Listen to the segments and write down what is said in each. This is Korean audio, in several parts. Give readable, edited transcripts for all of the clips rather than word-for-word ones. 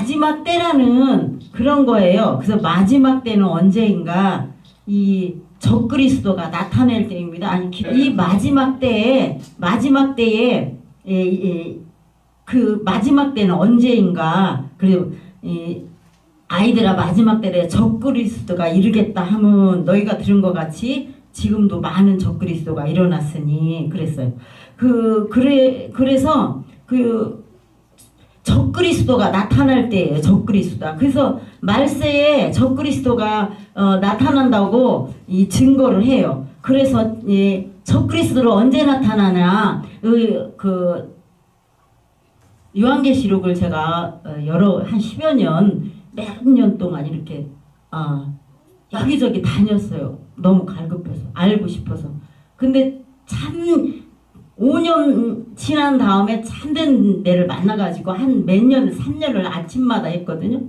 마지막 때라는 그런 거예요. 그래서 마지막 때는 언제인가 이 적그리스도가 나타낼 때입니다. 아니 이 마지막 때에 그 마지막 때는 언제인가. 그리고 아이들아 마지막 때에 적그리스도가 이르겠다 하면 너희가 들은 것 같이 지금도 많은 적그리스도가 일어났으니 그랬어요. 그래서 적그리스도가 나타날 때예요. 적그리스도가. 그래서 말세에 적그리스도가 나타난다고 이 증거를 해요. 그래서 적그리스도를 언제 나타나냐 그 요한계시록을 제가 한 10여 년 몇 년 동안 이렇게 여기저기 다녔어요. 너무 갈급해서 알고 싶어서. 근데 참 5년 지난 다음에 참된 데를 만나가지고 한 몇 년을 3년을 아침마다 했거든요.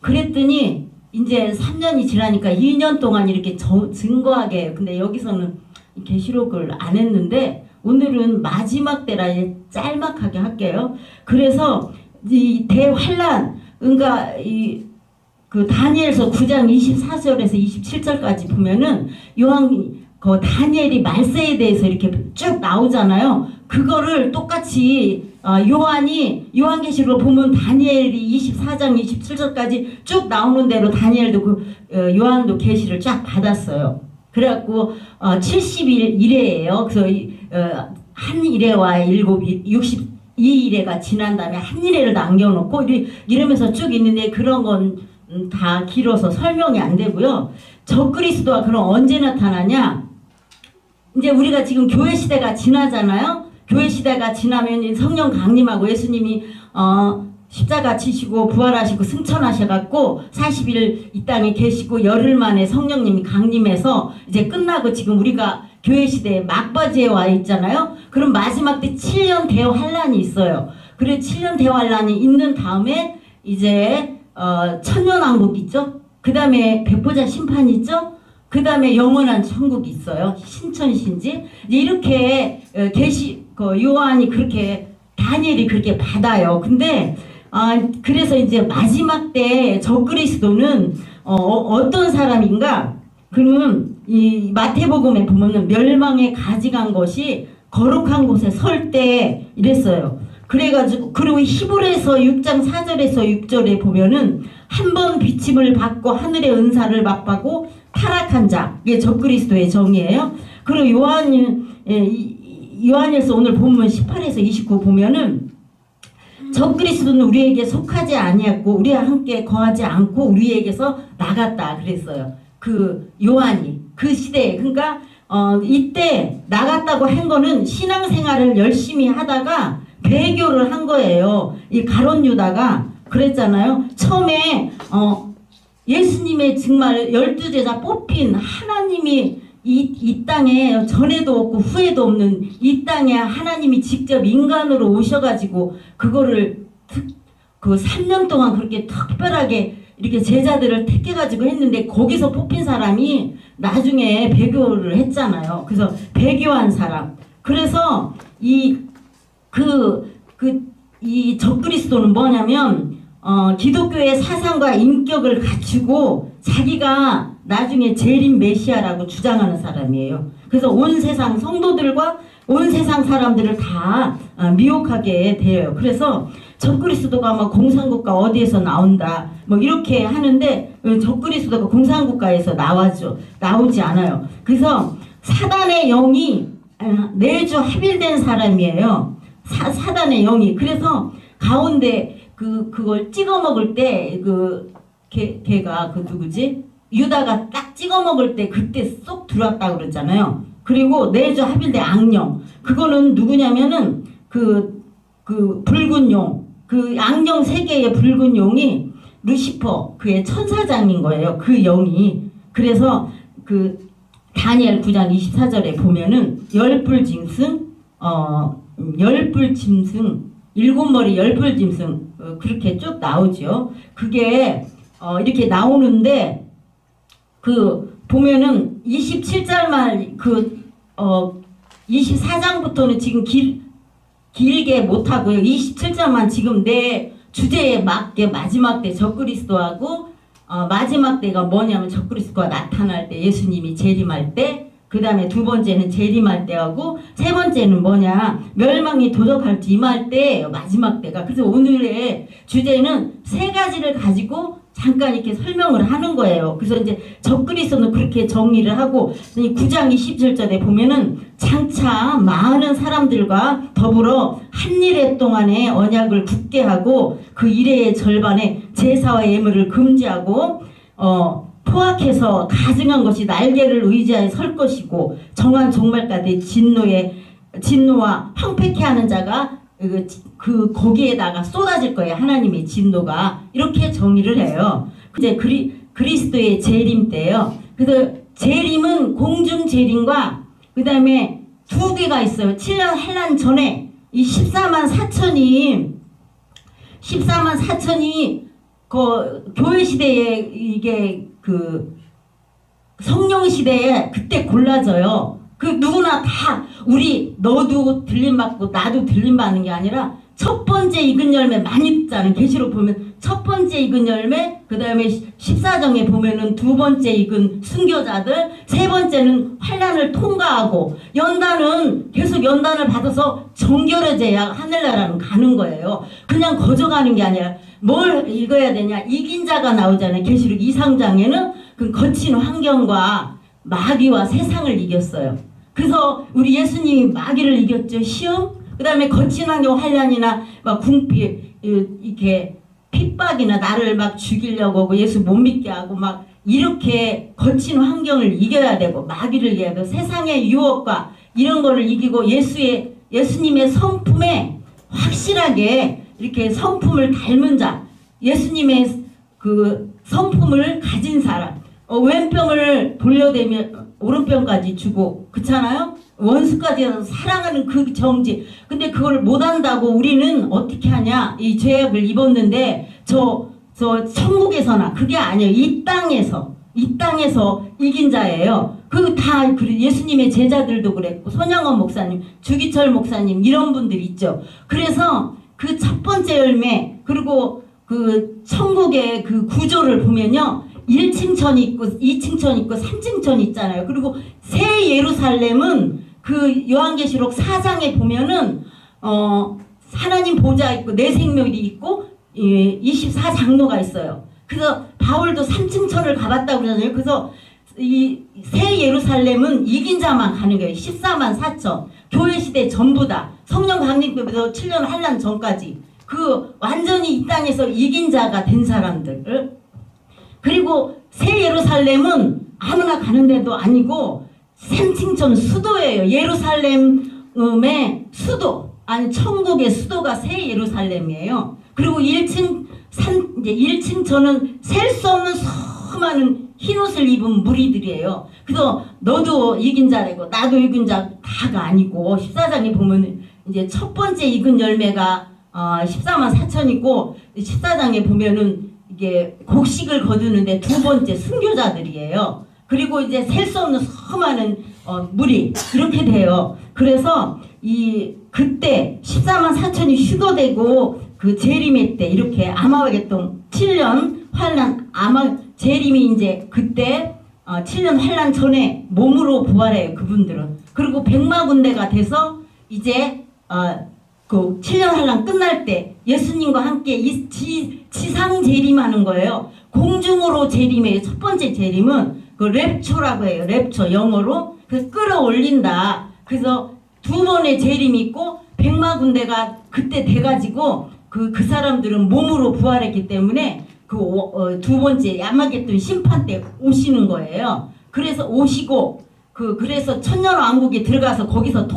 그랬더니 이제 3년이 지나니까 2년 동안 이렇게 증거하게 해요. 근데 여기서는 계시록을 안 했는데 오늘은 마지막 때라 짤막하게 할게요. 그래서 이 대환란 그러니까 그 다니엘서 9장 24절에서 27절까지 보면은 다니엘이 말세에 대해서 이렇게 쭉 나오잖아요. 그거를 똑같이 요한계시록을 보면 다니엘이 24장 27절까지 쭉 나오는 대로 다니엘도 요한도 계시를 쫙 받았어요. 그래갖고 70일이래예요. 그래서 한 일회와 62일회가 지난 다음에 한 일회를 남겨놓고 이러면서 쭉 있는데 그런 건 다 길어서 설명이 안 되고요. 적그리스도가 그럼 언제 나타나냐? 이제 우리가 지금 교회 시대가 지나잖아요. 교회 시대가 지나면 성령 강림하고 예수님이 십자가 지시고 부활하시고 승천하셔갖고 40일 이 땅에 계시고 열흘 만에 성령님이 강림해서 이제 끝나고 지금 우리가 교회 시대에 막바지에 와 있잖아요. 그럼 마지막 때 7년 대환란이 있어요. 그래 7년 대환란이 있는 다음에 이제 천년왕국 있죠. 그 다음에 백보자 심판 있죠. 그 다음에 영원한 천국이 있어요. 신천신지 이렇게 요한이 그렇게 다니엘이 그렇게 받아요. 근데 그래서 이제 마지막 때 적그리스도는 어떤 사람인가? 그러면 이 마태복음에 보면은 멸망에 가져간 것이 거룩한 곳에 설 때 이랬어요. 그래가지고 그리고 히브리서 6장 4절에서 6절에 보면은 한 번 비침을 받고 하늘의 은사를 맛보고 타락한 자, 이게 적그리스도의 정의예요. 그리고 요한일서 오늘 본문 18에서 29 보면은 적그리스도는 우리에게 속하지 아니했고 우리와 함께 거하지 않고 우리에게서 나갔다 그랬어요. 그 요한이 그 시대에 그러니까 이때 나갔다고 한 거는 신앙생활을 열심히 하다가 배교를 한 거예요. 이 가룟 유다가 그랬잖아요. 처음에 예수님의 정말 12제자 뽑힌 하나님이 이 땅에 전에도 없고 후에도 없는 이 땅에 하나님이 직접 인간으로 오셔가지고 그거를 그 3년 동안 그렇게 특별하게 이렇게 제자들을 택해가지고 했는데 거기서 뽑힌 사람이 나중에 배교를 했잖아요. 그래서 배교한 사람. 그래서 이 적그리스도는 뭐냐면 기독교의 사상과 인격을 갖추고 자기가 나중에 재림 메시아라고 주장하는 사람이에요. 그래서 온 세상 성도들과 온 세상 사람들을 다 미혹하게 돼요. 그래서 적그리스도가 뭐 공산국가 어디에서 나온다 뭐 이렇게 하는데 적그리스도가 공산국가에서 나오지 않아요. 그래서 사단의 영이 내주 합일된 사람이에요. 사단의 영이. 그래서 가운데 그걸 찍어 먹을 때 걔가 누구지? 유다가 딱 찍어 먹을 때 그때 쏙 들어왔다고 그랬잖아요. 그리고 내주 합일된 악령. 그거는 누구냐면은 그 붉은 용. 그 악령 세계의 붉은 용이 루시퍼 그의 천사장인 거예요. 그 영이. 그래서 다니엘 9장 24절에 보면은 열불짐승 일곱 머리 열불짐승 그렇게 쭉 나오죠. 그게 이렇게 나오는데 보면은 27절만 24장부터는 지금 길게 못하고요. 27장만 지금 내 주제에 맞게 마지막 때 적그리스도하고 마지막 때가 뭐냐면 적그리스도가 나타날 때 예수님이 재림할 때 그 다음에 두 번째는 재림할 때하고 세 번째는 뭐냐 멸망이 도덕할 때 임할 때예요. 마지막 때가. 그래서 오늘의 주제는 세 가지를 가지고 잠깐 이렇게 설명을 하는 거예요. 그래서 이제 적그리스도는 그렇게 정리를 하고 9장 27절에 보면은 장차 많은 사람들과 더불어 한 일해 동안에 언약을 굳게 하고 그 일해의 절반에 제사와 예물을 금지하고 포악해서 가증한 것이 날개를 의지하여 설 것이고 정한 종말까지 진노와 황폐케 하는 자가 거기에다가 쏟아질 거예요. 하나님의 진노가. 이렇게 정의를 해요. 이제 그리스도의 재림 때예요. 그래서 재림은 공중 재림과 그 다음에 두 개가 있어요. 7년 환란 전에 이 14만 4천이 그 교회 시대에 이게 그 성령 시대에 그때 골라져요. 그 누구나 다 너도 들림받고 나도 들림받는 게 아니라 첫 번째 익은 열매 많이 있잖아요. 계시록 보면 첫 번째 익은 열매, 그 다음에 14장에 보면은 두 번째 익은 순교자들, 세 번째는 환란을 통과하고 계속 연단을 받아서 정결해져야 하늘나라는 가는 거예요. 그냥 거저가는 게 아니라 뭘 읽어야 되냐? 이긴 자가 나오잖아요. 계시록 2상장에는 그 거친 환경과 마귀와 세상을 이겼어요. 그래서 우리 예수님이 마귀를 이겼죠. 시험, 그 다음에 거친 환경 환란이나 막 궁핍, 이렇게 핍박이나 나를 막 죽이려고 하고 예수 못 믿게 하고 막 이렇게 거친 환경을 이겨야 되고 마귀를 이겨야 되고 세상의 유혹과 이런 거를 이기고 예수님의 성품에 확실하게 이렇게 성품을 닮은 자, 예수님의 그 성품을 가진 사람, 왼병을 돌려대면 오른병까지 주고 그렇잖아요. 원수까지 해서 사랑하는 그 정지. 근데 그걸 못한다고 우리는 어떻게 하냐? 이 죄악을 입었는데 저 천국에서나 그게 아니에요. 이 땅에서 이긴 자예요. 예수님의 제자들도 그랬고 손양원 목사님, 주기철 목사님 이런 분들 있죠. 그래서 그 첫 번째 열매 그리고 그 천국의 그 구조를 보면요. 1층천이 있고 2층천 있고 3층천 있잖아요. 그리고 새 예루살렘은 그 요한계시록 4장에 보면은 하나님 보좌 있고 내 생명이 있고 24장로가 있어요. 그래서 바울도 3층천을 가봤다고 그러잖아요. 그래서 이 새 예루살렘은 이긴 자만 가는 거예요. 14만 4천. 교회 시대 전부 다. 성령 강림부터 7년 환란 전까지. 완전히 이 땅에서 이긴 자가 된 사람들. 그리고 새 예루살렘은 아무나 가는 데도 아니고 3층천 수도예요. 예루살렘의 수도. 아니 천국의 수도가 새 예루살렘이에요. 그리고 1층천은 셀 수 없는 수많은 흰옷을 입은 무리들이에요. 그래서 너도 이긴 자라고 나도 이긴 자 다가 아니고 14장에 보면 이제 첫 번째 익은 열매가 14만 4천이고 14장에 보면은 이게 곡식을 거두는데 두 번째 순교자들이에요. 그리고 이제 셀 수 없는 수많은 무리 이렇게 돼요. 그래서 그때 14만 4천이 휴거되고 그 재림의 때 이렇게 아마겟돈 7년 환란 재림이 이제 그때 7년 환란 전에 몸으로 부활해요. 그분들은. 그리고 백마군대가 돼서 이제 그 7년 환란 끝날 때 예수님과 함께 지상 재림하는 거예요. 공중으로 재림해요. 첫 번째 재림은 그 랩초라고 해요. 랩초 영어로. 그래서 끌어올린다. 그래서 두 번의 재림이 있고 백마군대가 그때 돼가지고 그 사람들은 몸으로 부활했기 때문에 두 번째 아마겟돈 심판 때 오시는 거예요. 그래서 오시고 그래서 천년왕국에 들어가서 거기서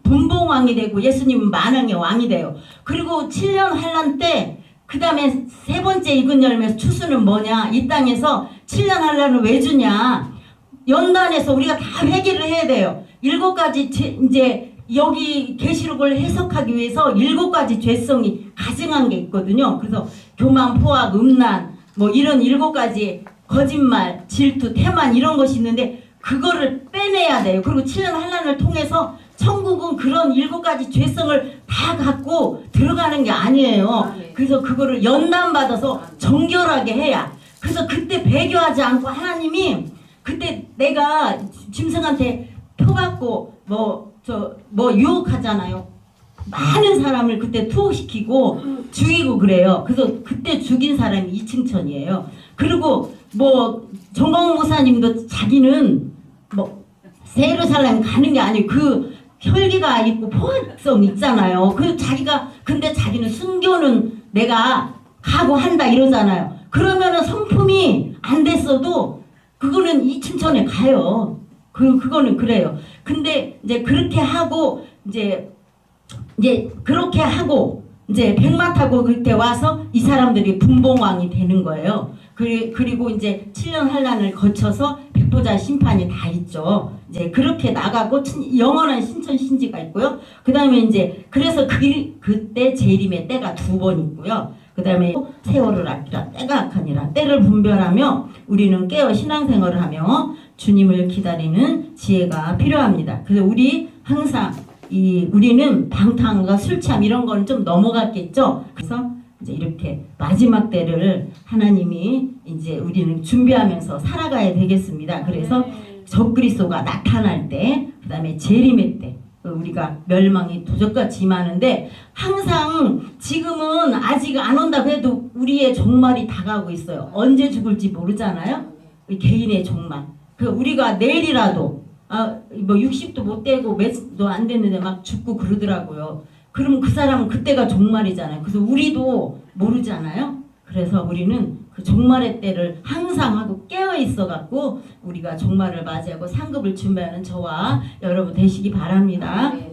분봉왕이 되고 예수님은 만왕의 왕이 돼요. 그리고 7년 환란 때 그 다음에 세 번째 익은 열매 추수는 뭐냐? 이 땅에서 7년 환란을 왜 주냐? 연단에서 우리가 다 회개를 해야 돼요. 7가지 이제 여기 계시록을 해석하기 위해서 7가지 죄성이 가증한 게 있거든요. 그래서 교만, 포악, 음란 뭐 이런 7가지 거짓말, 질투, 태만 이런 것이 있는데 그거를 빼내야 돼요. 그리고 7년 환란을 통해서 천국은 그런 7가지 죄성을 다 갖고 들어가는 게 아니에요. 그래서 그거를 연단받아서 정결하게 해야. 그래서 그때 배교하지 않고 하나님이 그때 내가 짐승한테 표 받고 뭐 유혹하잖아요. 많은 사람을 그때 투옥시키고 죽이고 그래요. 그래서 그때 죽인 사람이 이층천이에요. 그리고 뭐 정광훈 목사님도 자기는 뭐 예루살렘 가는 게 아니고 그 혈기가 있고 포화성 있잖아요. 그 자기가 근데 자기는 순교는 내가 가고 한다 이러잖아요. 그러면은 성품이 안 됐어도 그거는 이층천에 가요. 그거는 그래요. 근데 이제 그렇게 하고 이제 그렇게 하고 이제 백마 타고 그때 와서 이 사람들이 분봉왕이 되는 거예요. 그리고 이제 7년 환란을 거쳐서 백보자 심판이 다 있죠. 이제 그렇게 나가고 영원한 신천 신지가 있고요. 그 다음에 이제 그래서 그때 재림의 때가 2번 있고요. 그 다음에 세월을 아끼라 때가 악하니라. 때를 분별하며 우리는 깨어 신앙생활을 하며 주님을 기다리는 지혜가 필요합니다. 그래서 우리 항상 우리는 방탕과 술취함 이런 거는 좀 넘어갔겠죠. 그래서 이제 이렇게 마지막 때를 하나님이 이제 우리는 준비하면서 살아가야 되겠습니다. 그래서 적그리스도가 나타날 때, 그 다음에 재림의 때, 우리가 멸망이 도적같이 임하는데 항상 지금은 아직 안 온다고 해도 우리의 종말이 다가오고 있어요. 언제 죽을지 모르잖아요. 개인의 종말. 우리가 내일이라도 뭐 60도 못 되고 몇도 안 됐는데 막 죽고 그러더라고요. 그럼 그 사람은 그때가 종말이잖아요. 그래서 우리도 모르잖아요. 그래서 우리는 그 종말의 때를 항상 하고 깨어 있어 갖고 우리가 종말을 맞이하고 상급을 준비하는 저와 여러분 되시기 바랍니다.